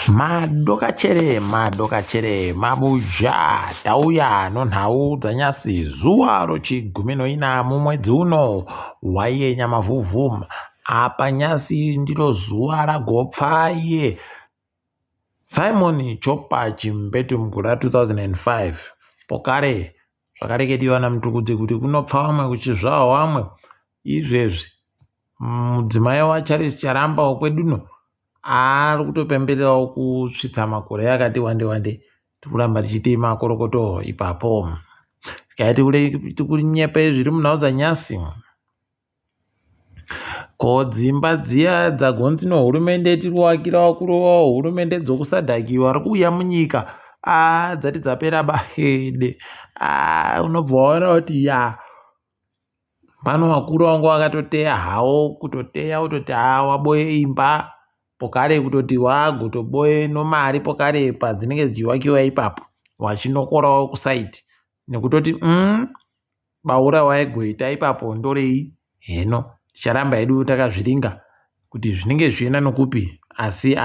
madokachere mabuja tauya nonhau dzanyasi zuva rochigumi noina mumwedzi uno waiye mavhuvhu apa nyasi ndiro zuva ragopfaye Simon Chopa chimbetu mugura 2005 pokare zvakareketiwa namutukudzi kuti kunopfa vamwe kuchizvawo vamwe izvezvi mudzimai waCharles Charamba wekweduno ari kutopembererawo kusvitsa makore akati wande tikuramba tichiti makorokoto ipapo tikurinyepe zviri munhau dzanyasi ko dzimba dziya dzagonzi nohurumende tiri kuvakirawo kurovawo hurumende dzokusadhakiwa ari kuuya munyika dzati dzapera bahede unobva waona kuti pano vakuru vangu vakatoteya hawo kutoteya kutoti waboye imba pokare kutoti wagotoboye nomari pokare padzinenge dzichivakiwa ipapo wachinokorawo kusaiti nekutoti baura waigoita ipapo ndorei heno ticharamba hedu takazviringa kuti zvinenge zvichienda nokupi asi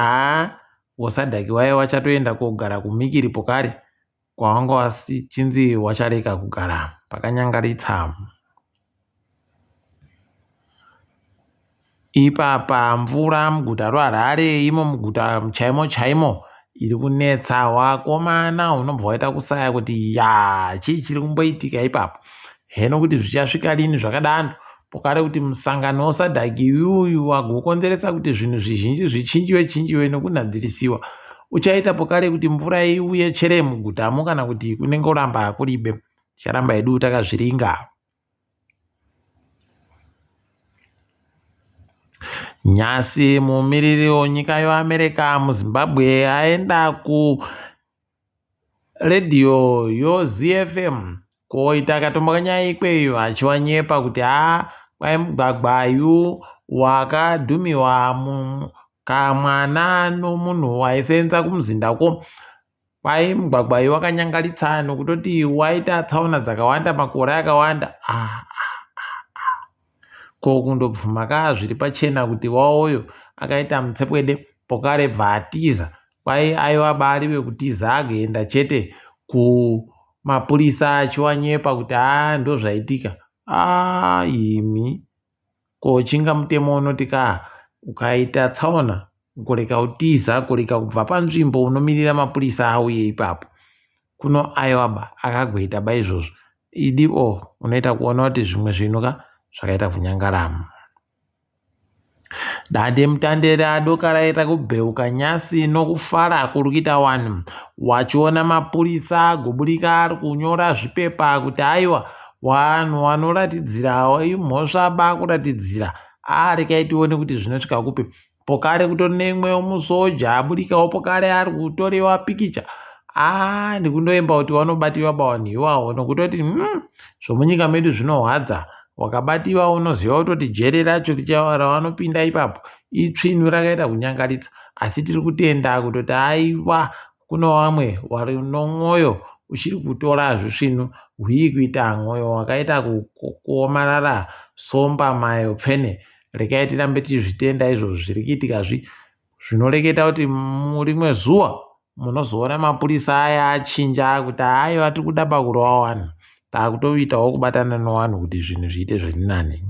wasadhaki waiye wachatoenda kogara kumikiri pokare kwawanga wachinzi wachareka kugara pakanyangaritsa ipapa mvura muguta reHarare imo muguta chaimo iri kunetsa wakomana hunobva waita kusaya kuti chii chiri kumboitika ipapo heno kuti zvichasvika lini zvakadano pokare kuti musangano wesadhaki uyu wagokonzeresa kuti zvinhu zvizhinji zvichinjiwe nekunadzirisiwa uchaita pokare kuti mvura iuye chere mugutamo kana kuti kunenge kuramba kuribe ticharamba hedu takazviringa. Nyasi mumiriri wenyika yeAmerica muZimbabwe aenda kuredhiyo yoZFM koita akatombokanya ikweyo achiwanyepa kuti kwai mugwagwayu wakadhumiwa kamwana nomunhu waisenza kumuzindako kwai mugwagwayu wakanyangaritsa nokutoti waita tsaona dzakawanda makore akawanda ko kundobvuma zviri pachena kuti wawoyo akaita mutsepwede pokare bva atiza kwai aiwa bari wekutiza agoenda chete kumapurisa achiwanyepa kuti ndozvaitika imi kochinga mutemo unoti ukaita tsaona kureka kutiza kureka kubva panzvimbo unomirira mapurisa auye ipapo kuno aiwaba akagoita izvozvo idiwo unoita kuona kuti zvimwe zvinhu zvakaita kunyangarama. Dande mutande radoka raita kubheuka nyasi nokufara kuri kuita vanhu wachiona mapurisa agoburika ari kunyora zvipepa kuti aiwa vanhu vanoratidzira imhosva kuratidzira rekai tione kuti zvinosvika kupi pokare kutori neimwe musoja aburikawo pokare ari kutorewa pikicha ndikundoemba kuti vanobatiwa vanhu iwawo nokutoti zvomunyika medu zvinorwadza wakabatiwa unoziva kutoti jere racho ravanopinda ipapo itsvinu rakaita kunyangaritsa asi tiri kutenda kutoti aiwa kuno vamwe vari nomwoyo uchiri kutora zvisvinu hwii kuita mwoyo wakaita kuomarara somba mayo pfene rekai tirambe tichizvitenda izvozvo zviri kuitika zvinoreketa kuti murimwe zuva munozoona mapurisa aya achinja kuti aiwa tiri kuda pakurova vanhu takutoitawo kubatana nevanhu kuti zvinhu zviite zviri nani.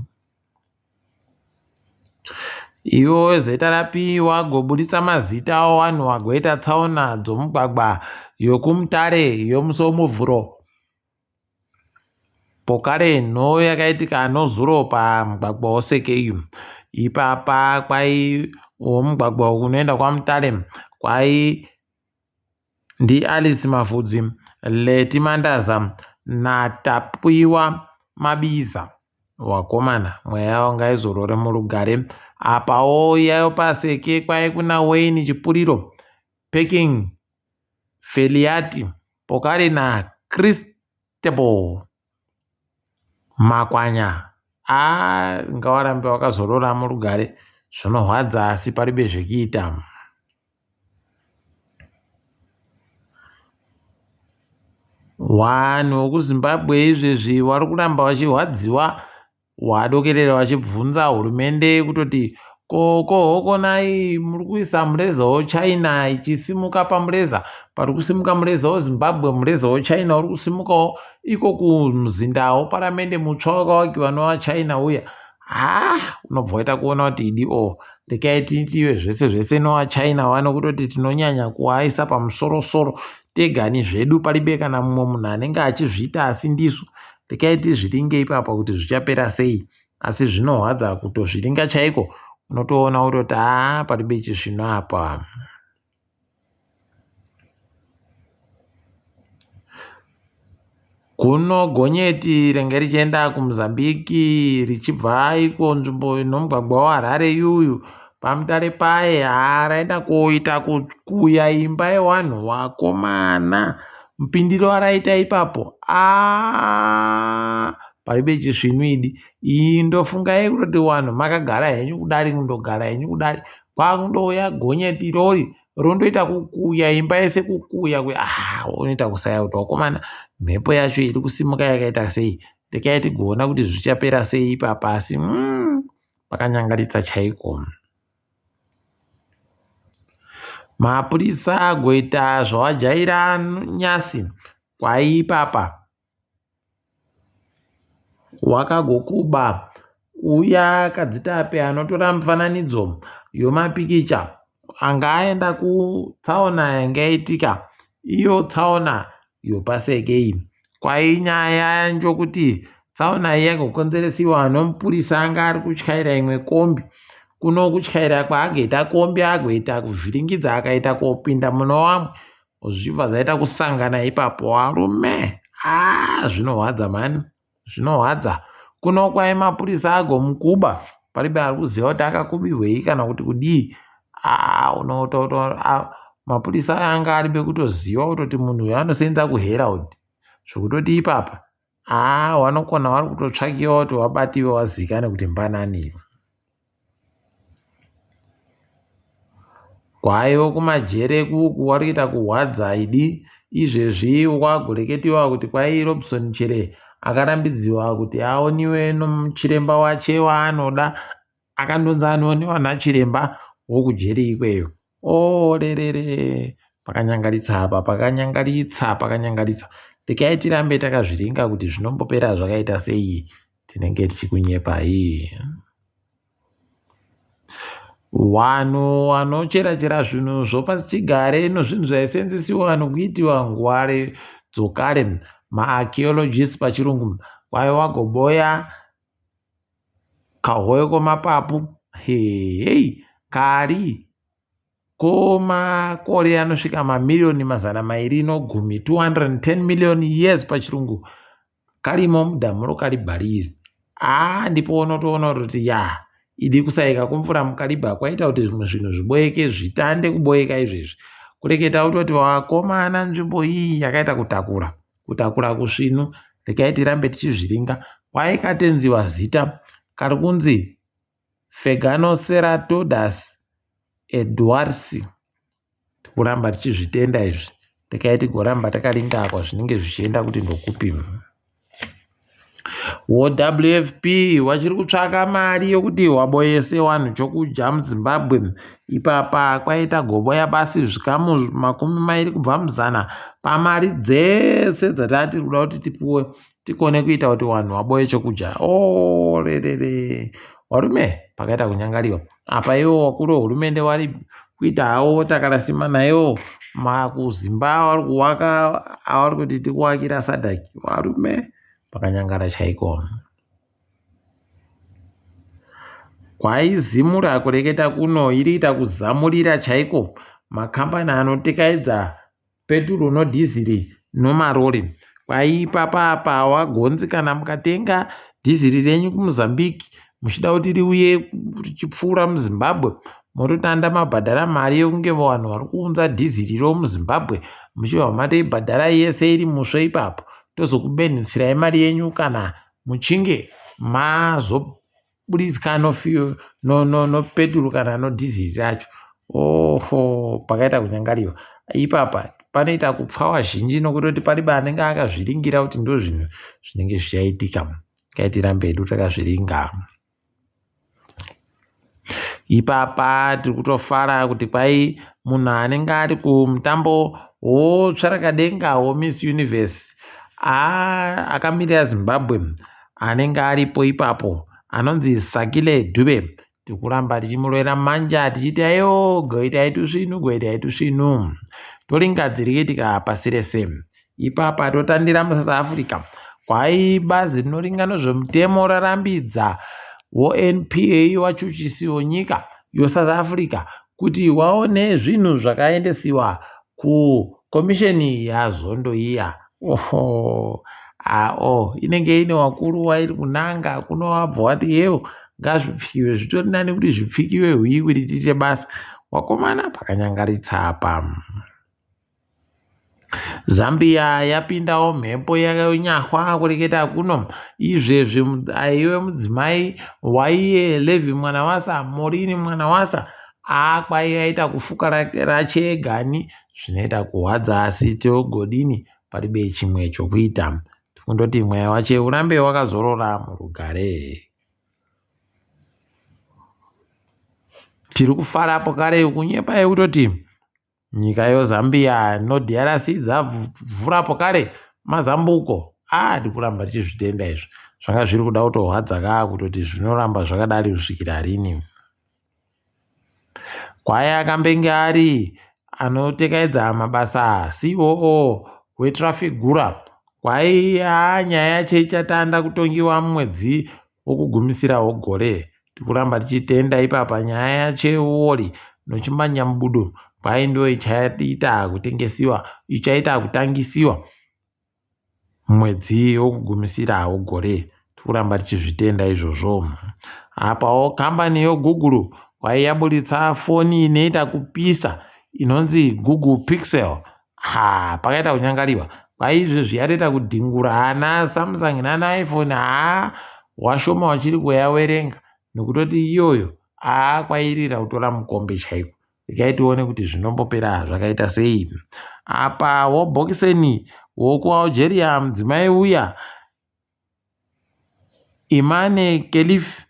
Ivo zeta rapiwa agoburitsa mazita avanhu vagoita tsaona dzomugwagwa yokumutare yomusomuvhuro pokare nhau yakaitika nozuro pamugwagwa wosekeyu ipapa kwai womugwagwa unoenda kwaMutare kwai ndiAlice Mavhudzi, Leti Mandaza naTapiwa Mabiza wakomana mweya wangaizorore murugare apawo yayo paseke kwai kuna Wayne Chipuriro Peking Feliati pokare naChristable Makwanya ngawarambe wakazorora murugare zvinorwadza asi paribe zvekiita. Vanhu vekuZimbabwe izvezvi vari kuramba vachirwadziwa wadokerera vachibvunza hurumende kutoti kohokonai muri kuisa mureza weChina ichisimuka pamureza, pari kusimuka mureza weZimbabwe, mureza weChina uri kusimukawo iko kumuzindawo paramende mutsva wakavakiwa newaChina uya. Unobva waita kuona kuti idi rekai tiitive zvese zvese newaChina wano kutoti tinonyanya kuvaisa pamusorosoro tegani zvedu, palibe kana mumwe munhu anenge achizviita asi ndisu. Rekai tizviringe ipapa kuti zvichapera sei, asi zvinorwadza kutozviringa chaiko. Unotoona kutoti palibe chizvino apa. Kuno gonyeti renge richienda kuMozambiki richibva iko nzvimbo inomugwagwa waHarare yuyu, pamutare paye raenda koita kukuya imba yevanhu vakomana. Mupindiro waraita ipapo palibe chisvinu idi. Ndofungai kutoti vanhu makagara henyu kudari, kundogara henyu kudari, kwakundouya gonyeti irori rondoita kukuya imba yese, kukuya unoita kusaya kuti wakomana mhepo yacho iri kusimuka yakaita sei. Rekai tigoona kuti zvichapera sei ipapa, asi pakanyangaritsa chaiko. Mapurisa agoita zvawajaira nyasi kwaipapa, wakagokuba uya kadzitape anotora mufananidzo yomapikicha anga aenda kutsaona yanga yaitika, iyo tsaona yopaSekei. Kwainyaya njokuti tsaona iyi yagokonzeresiwa nomupurisa anga ari kutyaira imwe kombi. Kuno kutyaira kwaagaita kombi agoita kuvhiringidza akaita kopinda muno wamwe, zvibva zvaita kusangana ipapo. Varume zvinorwadza mani, zvinorwadza. Kuno kwai mapurisa agomukuba, palibe ari kuziva kuti akakubirwei kana kuti kudii. Mapurisa anga aribe kutoziva kutoti munhu uyu anosenza kuHerald, zvokutoti ipapa vanokona vari kutotsvakiwa kuti wabatiwe wazikane kuti mbanani. Kwaiwo kumajere kuku wari kuita kurwadza idi izvezvi. Kwagoreketiwa kuti kwai Robinson Chere akarambidziwa kuti aoniwe nomuchiremba wache waanoda, akandonzi anooniwa nachiremba wokujeri ikweyo. Rerere, pakanyangaritsa apa, pakanyangaritsa. Rekai tirambe takazviringa kuti zvinombopera zvakaita sei, tinenge tichikunyepa iyi. Vanhu vanocherachera zvinhu zvopachigare nezvinhu zvaisenzesiwa nokuitiwa ngware dzokare, maarchaeologists pachirungu, kwai wagoboya kahoyo komapapu kari komakore anosvika mamiliyoni 210, 210 million years pachirungu, karimo mudhamu roKaribhariri. Ndipo unotoona kuti idi kusaika kumvura muKaribha kwaita kuti zvimwe zvinhu zviboeke, zvitande kuboeka izvezvi. Kureketa kutoti wakomana nzvimbo iyi yakaita kutakura kusvinu. Rekai tirambe tichizviringa. Kwaikatenziwa zita kari kunzi Pheganoceratodus edwards. Kuramba tichizvitenda izvi. Rekai tigoramba takaringa apa zvinenge zvichienda kuti ndokupi. WFP wachiri kutsvaka mari yokuti waboyese wanhu chokudya muZimbabwe. Ipapa kwaita goboya basi zvikamu 20 kubva muzana pamari dzese dzatati kuda kuti tipuwe tikone kuita kuti wanhu waboye chokudya. Rerere, warume, pakaita kunyangariwa apa. Iwo wakuru wehurumende wari kuita hawo takarasima nayo makuzimba vari kuwaka, avari kuti tikuwakira Sadaki. Warume, pakanyangara chaiko. Kwaizimura kureketa kuno iriita kuzamurira chaiko makambani anotekaidza peturu nodhiziri nomarori. Kwaipapa wagonzi kana mukatenga dhiziri renyu kuMozambiki muchida kuti riuye richipfuura muZimbabwe, mototanda mabhadhara mari yokunge vanhu vari kuunza dhiziri romuZimbabwe muchibva mateibhadhara yese iri musvo ipapo, tozokubenhisirai mari yenyu kana muchinge mazoburitsika nopeturu kana nodhiziri racho. Pakaita kunyangariwa ipapa. Panoita kupfawa zhinji nokutoti palibe anenge akazviringira kuti ndo zvinhu zvinenge zvichaitika. Kaitirambe hedu takazviringa. Ipapa tiri kutofara kuti kwai munhu anenge ari kumutambo wotsvarakadenga woMiss Universe akamirira Zimbabwe anenge aripo ipapo anonzi Sakile Dube. Tiri kuramba tichimurwera manja tichiti ayo goitai tusvinu toringadzirikitika pasi rese. Ipapa totandira muSouth Africa kwai bazi rinoringa nezvemutemo rarambidza NPA wachuchisiwo nyika yoSouth Africa kuti waone zvinhu zvakaendesiwa kukomisheni yazondo iya. Inenge ine wakuru wairi kunanga kuno wabva wati yewo ngazvipfiwe zvitori nani kuti zvipfikiwe hwii kuti tiite basa. Wakomana pakanyangaritsa apa. Zambia yapindawo mhepo yakanyahwa kureketa kuno izvezvi aiwe mudzimai waiye Levi Mwanawasa Morini Mwanawasa kwai aita kufuka rachegani zvinoita kuhwadza asi togodini paribe chimwe chokuita. Kundoti mweya wache urambe wakazorora murugare. Tiri kufarapo kare kunyepa yekutoti nyika yoZambia noDRC dzavhurapo kare mazambuko. Ndiri kuramba tichizvitenda izvi zvanga zviri kuda kutohwadza kutoti zvinoramba zvakadari kusvikira rini. Kwai akambenge ari anotekaedza mabasa COO weTraffic Gura kwai nyaya yache ichatanda kutongiwa mumwedzi wokugumisira gore. Tiri kuramba tichitenda ipapa nyaya yachewori nochimanyambudu kwai ndo ichaita kutangisiwa mwedzi wokugumisira gore. Tiri kuramba tichizvitenda izvozvo. Apawo kambani yoGoogle kwai yaburitsa foni inoita kupisa inonzi Google Pixel. Pakaita kunyangariwa kwai izvezvi yatoita kudhingura ana Samsung nana iPhone. Washoma wachiri kuyawerenga nekutoti iyoyo kwairira kutora mukombe chaiko. Regai tione kuti zvinombopera zvakaita sei. Apa wobhokiseni wokuAlgeria mudzimai uya Imane Khelif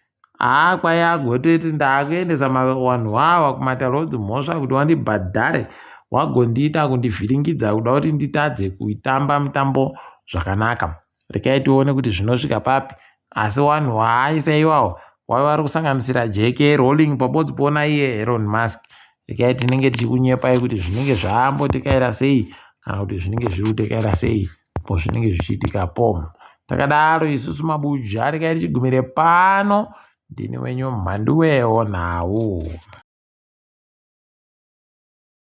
kwai agototi ndakuendesa vanhu wawa kumatarotsi mhosva kuti wandibhadhare wagondiita kundivhiringidza kuda kuti nditadze kuitamba mutambo zvakanaka. Regai tione kuti zvinosvika papi. Asi vanhu waaisa iwawo vari kusanganisira JK Rowling pabodzi pona iye Elon Musk. Regai tinenge tichikunyepai kuti zvinenge zvambotekaira sei kana kuti zvinenge zviri kutekaira sei pozvinenge zvichiitikapo. Takadaro isusu mabuja regai tichigumire pano. Ndini wenyu mhandu wewo nhau.